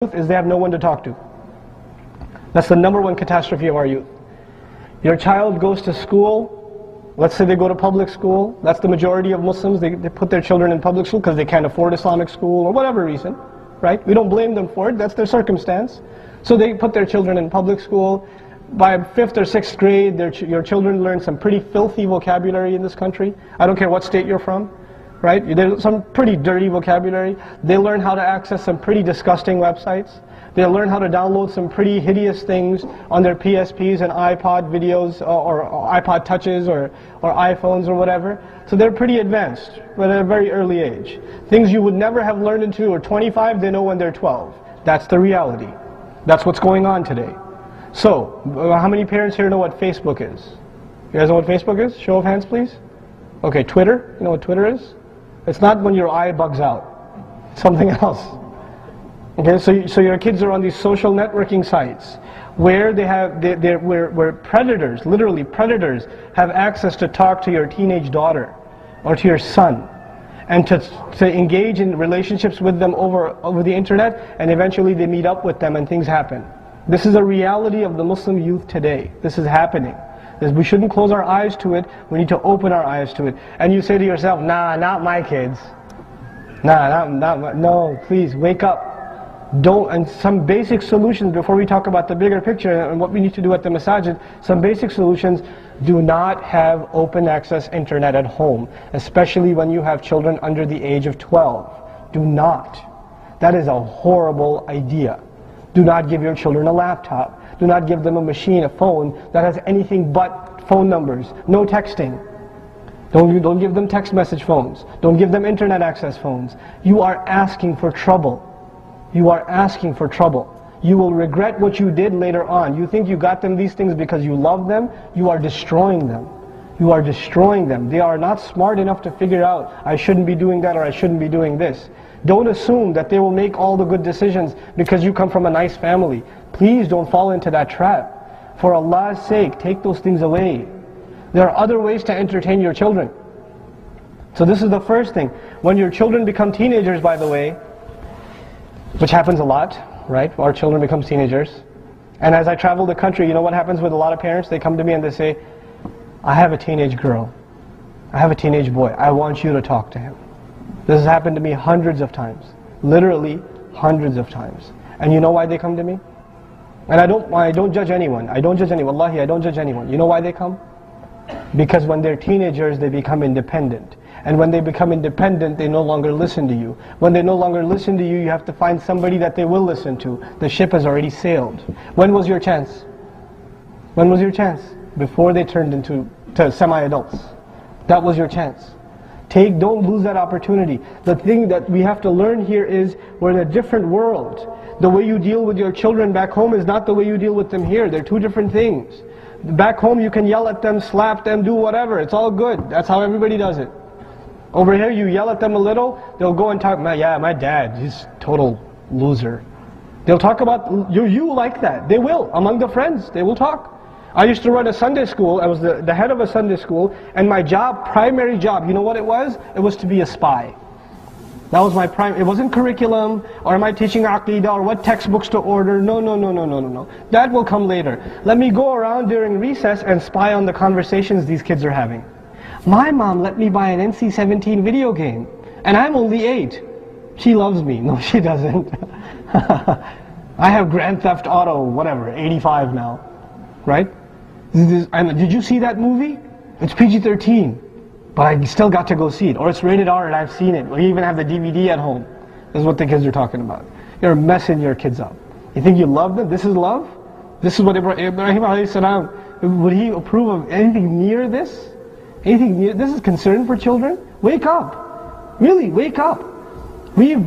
is they have no one to talk to. That's the number one catastrophe of our youth. Your child goes to school, let's say they go to public school, that's the majority of Muslims, they put their children in public school because they can't afford Islamic school or whatever reason, right? We don't blame them for it, that's their circumstance. So they put their children in public school. By 5th or 6th grade, your children learn some pretty filthy vocabulary in this country. I don't care what state you're from. Right? There's some pretty dirty vocabulary. They learn how to access some pretty disgusting websites. They learn how to download some pretty hideous things on their PSPs and iPod videos or iPod touches or iPhones or whatever. So they're pretty advanced, but at a very early age. Things you would never have learned until you were 25, they know when they're 12. That's the reality. That's what's going on today. So, how many parents here know what Facebook is? You guys know what Facebook is? Show of hands, please. Okay, Twitter. You know what Twitter is? It's not when your eye bugs out. It's something else. Okay, so your kids are on these social networking sites where where predators, literally predators, have access to talk to your teenage daughter or to your son, and to engage in relationships with them over the internet, and eventually they meet up with them and things happen. This is a reality of the Muslim youth today. This is happening. We shouldn't close our eyes to it, we need to open our eyes to it. And you say to yourself, nah, not my kids. No, please, wake up. And some basic solutions, before we talk about the bigger picture and what we need to do at the masajid, some basic solutions: do not have open access internet at home, especially when you have children under the age of 12. Do not. That is a horrible idea. Do not give your children a laptop. Do not give them a machine, a phone that has anything but phone numbers. No texting. Don't give them text message phones. Don't give them internet access phones. You are asking for trouble. You are asking for trouble. You will regret what you did later on. You think you got them these things because you love them. You are destroying them. You are destroying them. They are not smart enough to figure out, I shouldn't be doing that or I shouldn't be doing this. Don't assume that they will make all the good decisions because you come from a nice family. Please don't fall into that trap. For Allah's sake, take those things away. There are other ways to entertain your children. So this is the first thing. When your children become teenagers, by the way, which happens a lot, right? Our children become teenagers. And as I travel the country, you know what happens with a lot of parents? They come to me and they say, I have a teenage girl. I have a teenage boy. I want you to talk to him. This has happened to me hundreds of times. Literally hundreds of times. And you know why they come to me? And I don't judge anyone. I don't judge anyone. Wallahi, I don't judge anyone. You know why they come? Because when they're teenagers, they become independent. And when they become independent, they no longer listen to you. When they no longer listen to you, you have to find somebody that they will listen to. The ship has already sailed. When was your chance? When was your chance? Before they turned into semi-adults. That was your chance. Don't lose that opportunity. The thing that we have to learn here is we're in a different world. The way you deal with your children back home is not the way you deal with them here. They're two different things. Back home you can yell at them, slap them, do whatever. It's all good. That's how everybody does it. Over here you yell at them a little, they'll go and talk, my dad, he's total loser. They'll talk about you like that. They will. Among the friends, they will talk. I used to run a Sunday school. I was the head of a Sunday school, and my primary job, you know what it was? It was to be a spy. That was my it wasn't curriculum, or am I teaching Aqidah, or what textbooks to order. No. That will come later. Let me go around during recess and spy on the conversations these kids are having. My mom let me buy an NC-17 video game, and I'm only 8. She loves me. No, she doesn't. I have Grand Theft Auto, whatever, 85 now. Right? Did you see that movie? It's PG-13, but I still got to go see it. Or it's rated R and I've seen it. We even have the DVD at home. This is what the kids are talking about. You're messing your kids up. You think you love them? This is love? This is what Ibrahim alayhi salam, would he approve of anything near this? Anything near this is concern for children? Wake up. Really, wake up. We've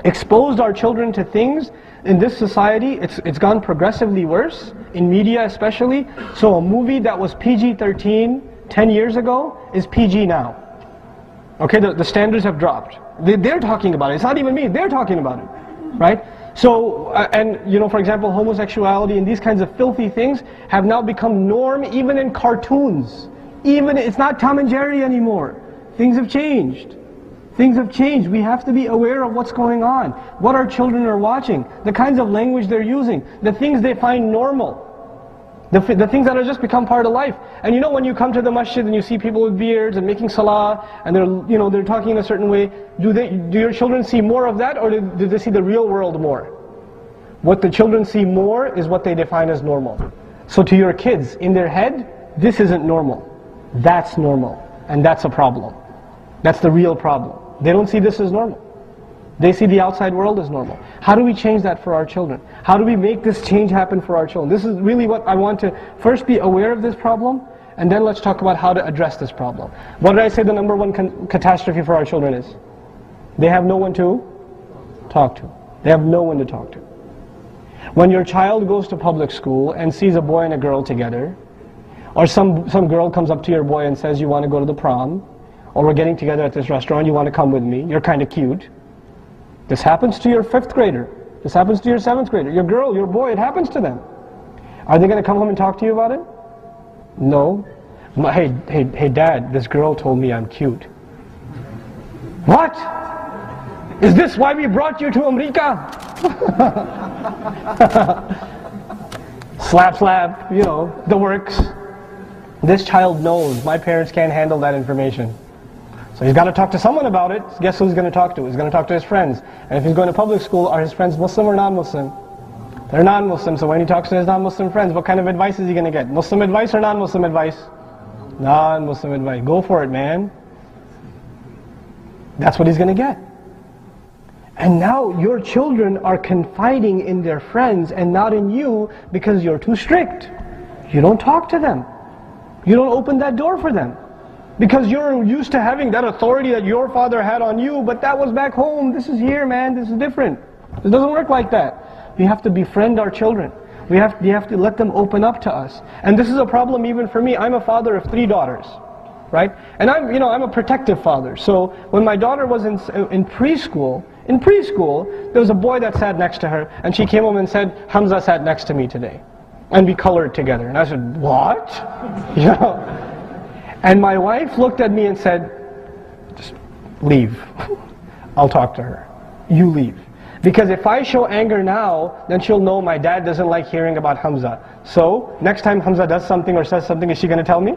exposed our children to things. In this society, it's gone progressively worse, in media especially. So a movie that was PG-13 10 years ago is PG now. Okay, the standards have dropped. They're talking about it. It's not even me, they're talking about it. Right? So, for example, homosexuality and these kinds of filthy things have now become norm even in cartoons. It's not Tom and Jerry anymore. Things have changed. Things have changed. We have to be aware of what's going on, what our children are watching, the kinds of language they're using, the things they find normal, the things that have just become part of life. And you know, when you come to the masjid and you see people with beards and making salah and they're talking in a certain way, do your children see more of that, or do they see the real world more? What the children see more is what they define as normal. So to your kids, in their head, this isn't normal. That's normal. And that's a problem. That's the real problem. They don't see this as normal. They see the outside world as normal. How do we change that for our children? How do we make this change happen for our children? This is really what I want to first be aware of this problem, and then let's talk about how to address this problem. What did I say the number one catastrophe for our children is? They have no one to talk to. They have no one to talk to. When your child goes to public school and sees a boy and a girl together, or some girl comes up to your boy and says, you want to go to the prom, or we're getting together at this restaurant, you want to come with me, you're kind of cute. This happens to your 5th grader. This happens to your 7th grader. Your girl, your boy, it happens to them. Are they going to come home and talk to you about it? No. Hey dad, this girl told me I'm cute. What? Is this why we brought you to America? Slap, slap, you know, the works. This child knows my parents can't handle that information. So he's got to talk to someone about it. Guess who he's going to talk to? He's going to talk to his friends. And if he's going to public school, are his friends Muslim or non-Muslim? They're non-Muslim, so when he talks to his non-Muslim friends, what kind of advice is he going to get? Muslim advice or non-Muslim advice? Non-Muslim advice. Go for it, man. That's what he's going to get. And now your children are confiding in their friends and not in you because you're too strict. You don't talk to them. You don't open that door for them. Because you're used to having that authority that your father had on you, but that was back home. This is here, man. This is different. It doesn't work like that. We have to befriend our children. We have to let them open up to us. And this is a problem even for me. I'm a father of 3 daughters, right? And I'm a protective father. So when my daughter was in preschool, there was a boy that sat next to her, and she came home and said, Hamza sat next to me today. And we colored together. And I said, what? You know? And my wife looked at me and said, just leave. I'll talk to her. You leave. Because if I show anger now, then she'll know my dad doesn't like hearing about Hamza. So, next time Hamza does something or says something, is she going to tell me?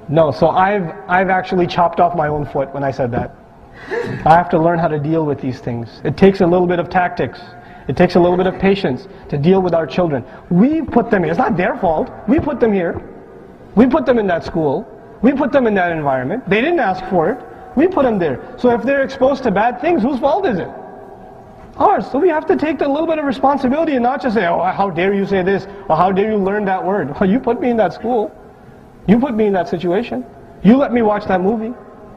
No. So I've actually chopped off my own foot when I said that. I have to learn how to deal with these things. It takes a little bit of tactics. It takes a little bit of patience to deal with our children. We put them here. It's not their fault. We put them here. We put them in that school. We put them in that environment. They didn't ask for it. We put them there. So if they're exposed to bad things, whose fault is it? Ours. So we have to take a little bit of responsibility and not just say, oh, how dare you say this, or how dare you learn that word. Well, you put me in that school. You put me in that situation. You let me watch that movie.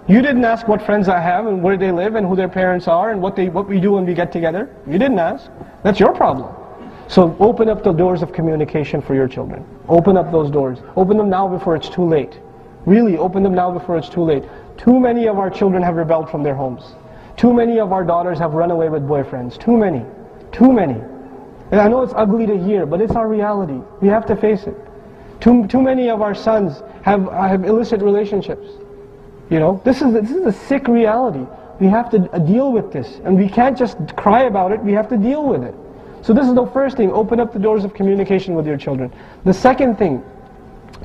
You didn't ask what friends I have and where they live and who their parents are and what we do when we get together. You didn't ask. That's your problem. So open up the doors of communication for your children. Open up those doors. Open them now before it's too late. Really, open them now before it's too late. Too many of our children have rebelled from their homes. Too many of our daughters have run away with boyfriends. Too many. Too many. And I know it's ugly to hear, but it's our reality. We have to face it. Too many of our sons have illicit relationships. You know, this is a sick reality. We have to deal with this. And we can't just cry about it, we have to deal with it. So this is the first thing, open up the doors of communication with your children. The second thing,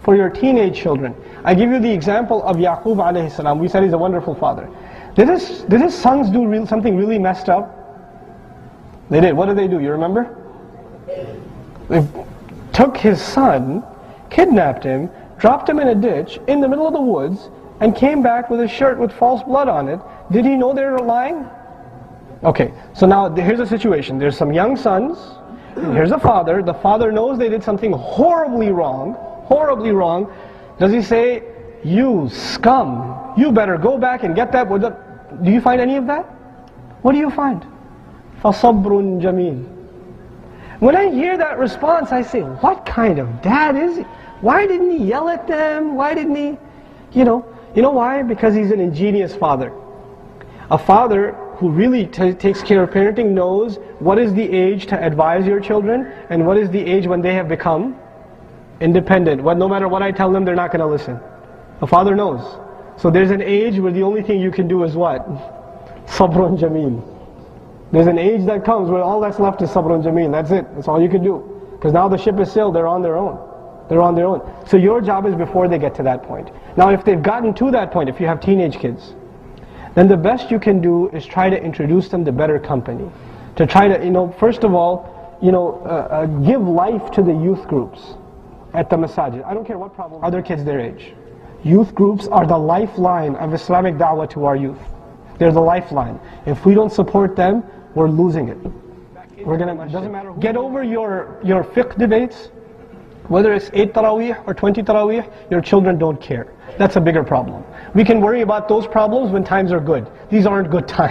for your teenage children, I give you the example of Yaqub alayhi salam. We said he's a wonderful father. Did his sons do something really messed up? They did. What did they do? You remember? They took his son, kidnapped him, dropped him in a ditch in the middle of the woods, and came back with a shirt with false blood on it. Did he know they were lying? Okay, so now here's a situation. There's some young sons, and here's a father. The father knows they did something horribly wrong. Does he say, you scum, you better go back and get that? Do you find any of that? What do you find? فَصَبْرٌ جَمِيلٌ. When I hear that response, I say, what kind of dad is he? Why didn't he yell at them? Why didn't he, you know why? Because he's an ingenious father. A father who really takes care of parenting knows what is the age to advise your children and what is the age when they have become independent. No matter what I tell them, they're not going to listen. A father knows. So there's an age where the only thing you can do is what? Sabrun Jameel. There's an age that comes where all that's left is Sabrun Jameel. That's it. That's all you can do. Because now the ship is sailed, they're on their own. They're on their own. So your job is before they get to that point. Now if they've gotten to that point, if you have teenage kids, then the best you can do is try to introduce them to better company. To try to, first of all, give life to the youth groups at the masajid. I don't care what problem, other kids their age. Youth groups are the lifeline of Islamic da'wah to our youth. They're the lifeline. If we don't support them, we're losing it. Doesn't matter. Get over your fiqh debates, whether it's 8 taraweeh or 20 taraweeh, your children don't care. That's a bigger problem. We can worry about those problems when times are good. These aren't good times.